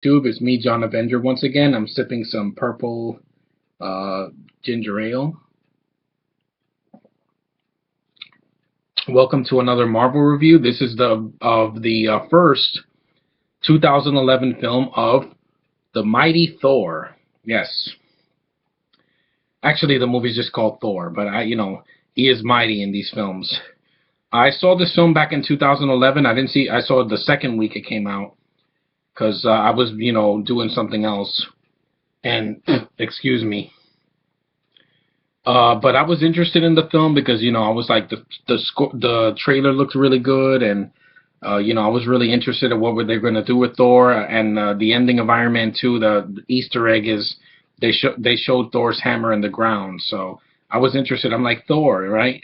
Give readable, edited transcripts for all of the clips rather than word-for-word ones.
YouTube? It's me, John Avenger, once again. I'm sipping some purple ginger ale. Welcome to another Marvel review. This is the first 2011 film of the mighty Thor. Yes, actually, the movie's just called Thor, but he is mighty in these films. I saw this film back in 2011. I saw it the second week it came out because I was, doing something else. And excuse me. But I was interested in the film because I was like the trailer looked really good, and I was really interested in what were they going to do with Thor, and the ending of Iron Man 2. The Easter egg is they showed Thor's hammer in the ground, so I was interested. I'm like, Thor, right?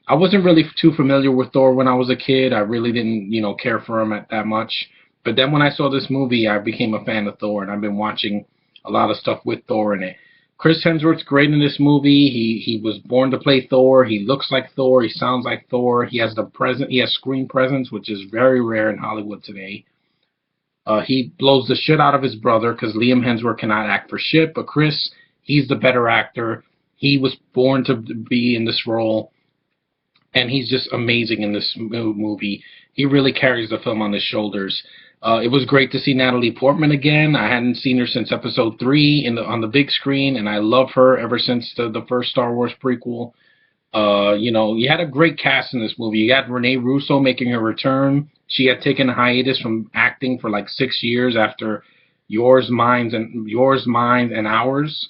I wasn't really too familiar with Thor when I was a kid. I really didn't care for him that much. But then when I saw this movie, I became a fan of Thor, and I've been watching a lot of stuff with Thor in it. Chris Hemsworth's great in this movie. He was born to play Thor. He looks like Thor. He sounds like Thor. He has screen presence, which is very rare in Hollywood today. He blows the shit out of his brother because Liam Hemsworth cannot act for shit. But Chris, he's the better actor. He was born to be in this role, and he's just amazing in this movie. He really carries the film on his shoulders. It was great to see Natalie Portman again. I hadn't seen her since episode 3 on the big screen, and I love her ever since the first Star Wars prequel. You had a great cast in this movie. You got Renee Russo making her return. She had taken a hiatus from acting for like 6 years after Yours, Mine, and Ours,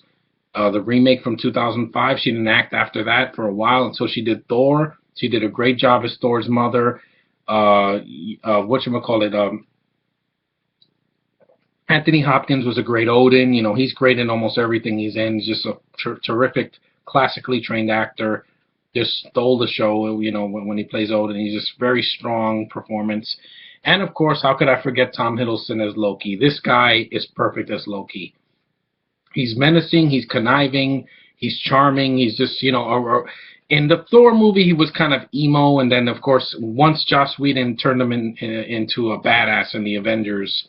the remake from 2005. She didn't act after that for a while until she did Thor. She did a great job as Thor's mother. Anthony Hopkins was a great Odin. He's great in almost everything he's in. He's just a terrific, classically trained actor. Just stole the show, when he plays Odin. He's just very strong performance. And, of course, how could I forget Tom Hiddleston as Loki? This guy is perfect as Loki. He's menacing. He's conniving. He's charming. He's just, in the Thor movie, he was kind of emo. And then, of course, once Joss Whedon turned him into a badass in the Avengers,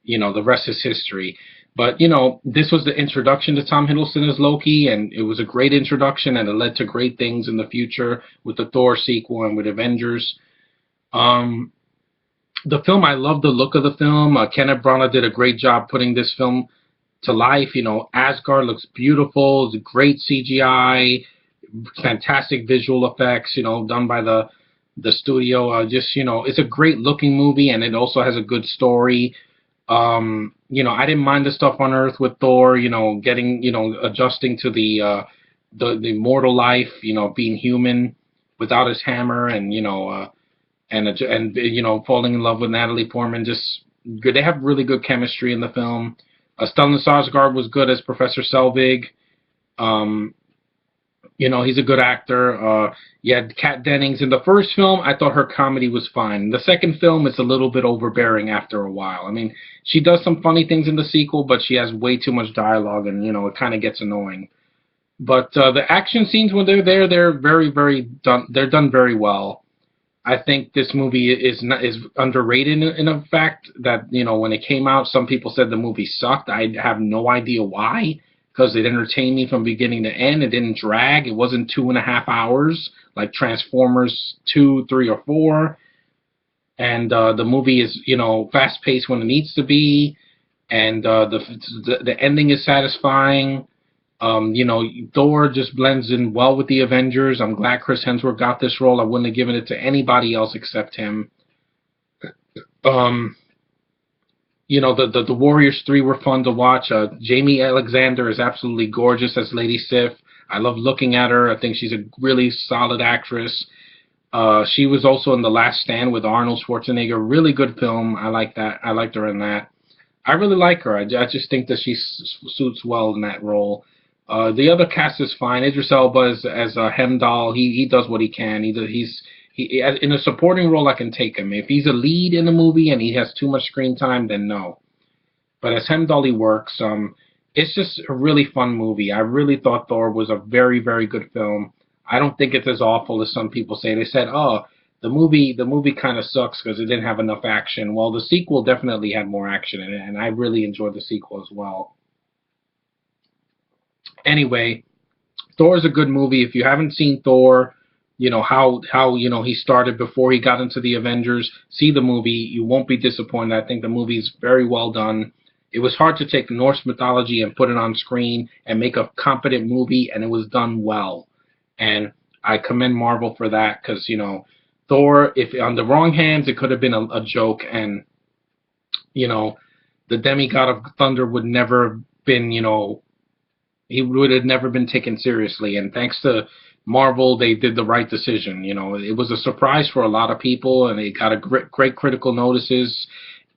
the rest is history. But, this was the introduction to Tom Hiddleston as Loki, and it was a great introduction, and it led to great things in the future with the Thor sequel and with Avengers. The film, I love the look of the film. Kenneth Branagh did a great job putting this film to life. Asgard looks beautiful. It's great CGI, fantastic visual effects, done by the studio. It's a great looking movie, and it also has a good story. I didn't mind the stuff on Earth with Thor, adjusting to the mortal life, being human without his hammer, and falling in love with Natalie Portman. Just good. They have really good chemistry in the film. Stellan Skarsgård was good as Professor Selvig. He's a good actor. You had Kat Dennings in the first film. I thought her comedy was fine. The second film is a little bit overbearing after a while. I mean, she does some funny things in the sequel, but she has way too much dialogue, and it kind of gets annoying. But the action scenes when they're there, they're very, very done. They're done very well. I think this movie is underrated in a fact that when it came out, some people said the movie sucked. I have no idea why. Because it entertained me from beginning to end. It didn't drag. It wasn't 2.5 hours like Transformers 2, 3, or 4. And the movie is, fast-paced when it needs to be. And the ending is satisfying. Thor just blends in well with the Avengers. I'm glad Chris Hemsworth got this role. I wouldn't have given it to anybody else except him. The Warriors 3 were fun to watch. Jamie Alexander is absolutely gorgeous as Lady Sif. I love looking at her. I think she's a really solid actress. She was also in The Last Stand with Arnold Schwarzenegger. Really good film. I like that. I liked her in that. I really like her. I just think that she suits well in that role. The other cast is fine. Idris Elba as Heimdall. He does what he can. He's in a supporting role. I can take him. If he's a lead in a movie and he has too much screen time, then no. But as Heimdall, he works. It's just a really fun movie. I really thought Thor was a very, very good film. I don't think it's as awful as some people say. They said, oh, the movie kind of sucks because it didn't have enough action. Well, the sequel definitely had more action in it, and I really enjoyed the sequel as well. Anyway, Thor is a good movie. If you haven't seen Thor, how he started before he got into the Avengers. See the movie. You won't be disappointed. I think the movie's very well done. It was hard to take Norse mythology and put it on screen and make a competent movie, and it was done well. And I commend Marvel for that because Thor, if on the wrong hands, it could have been a joke, and you know the demigod of thunder would never have been he would have never been taken seriously. And thanks to Marvel, they did the right decision. It was a surprise for a lot of people, and it got a great critical notices,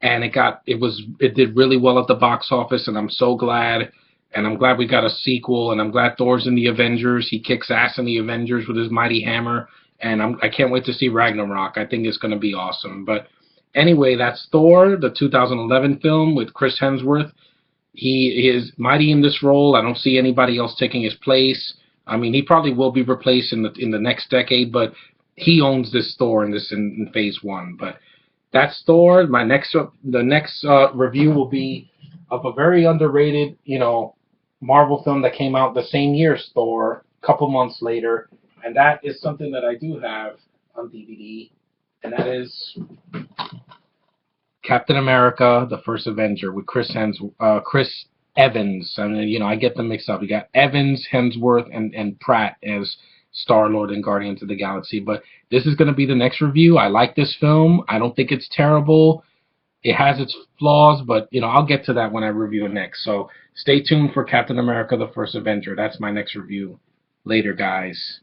and it did really well at the box office. And I'm so glad, and I'm glad we got a sequel, and I'm glad Thor's in the Avengers. He kicks ass in the Avengers with his mighty hammer, and I can't wait to see Ragnarok. I think it's going to be awesome. But anyway, that's Thor, the 2011 film with Chris Hemsworth. He is mighty in this role. I don't see anybody else taking his place. I mean, he probably will be replaced in the next decade, but he owns this Thor in Phase One. But that's Thor. The next review will be of a very underrated, Marvel film that came out the same year as Thor, a couple months later, and that is something that I do have on DVD, and that is Captain America: The First Avenger with Chris Evans. I mean, I get them mixed up. You got Evans, Hemsworth, and Pratt as Star-Lord and Guardians of the Galaxy. But this is going to be the next review. I like this film. I don't think it's terrible. It has its flaws, but I'll get to that when I review it next. So stay tuned for Captain America: The First Avenger. That's my next review. Later, guys.